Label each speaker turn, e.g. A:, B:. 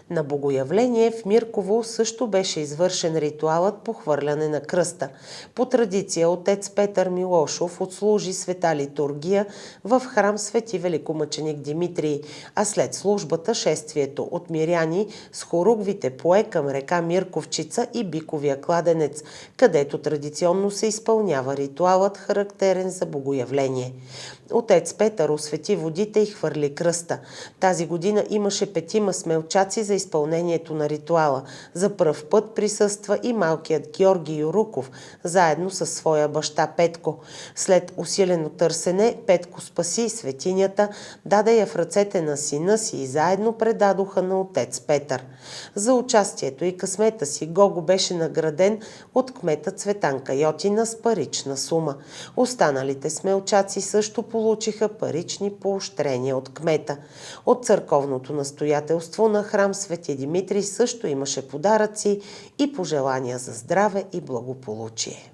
A: На Богоявление в Мирково също беше извършен ритуалът по хвърляне на кръста. По традиция отец Петър Милошов отслужи света литургия в храм Свети Великомъченик Димитрий, а след службата шествието от миряни с хоругвите пое към река Мирковчица и Биковия кладенец, където традиционно се изпълнява ритуалът, характерен за Богоявление. Отец Петър освети водите и хвърли кръста. Тази година имаше 5 смелчаци за изпълнението на ритуала. За пръв път присъства и малкият Георги Юруков, заедно със своя баща Петко. След усилено търсене, Петко спаси светинята, даде я в ръцете на сина си и заедно предадоха на отец Петър. За участието и късмета си Гого беше награден от кмета Цветанка Йотина с парична сума. Останалите смелчаци също получиха парични поощрения от кмета. От църковното настоятелство на храм Свети Димитрий също имаше подаръци и пожелания за здраве и благополучие.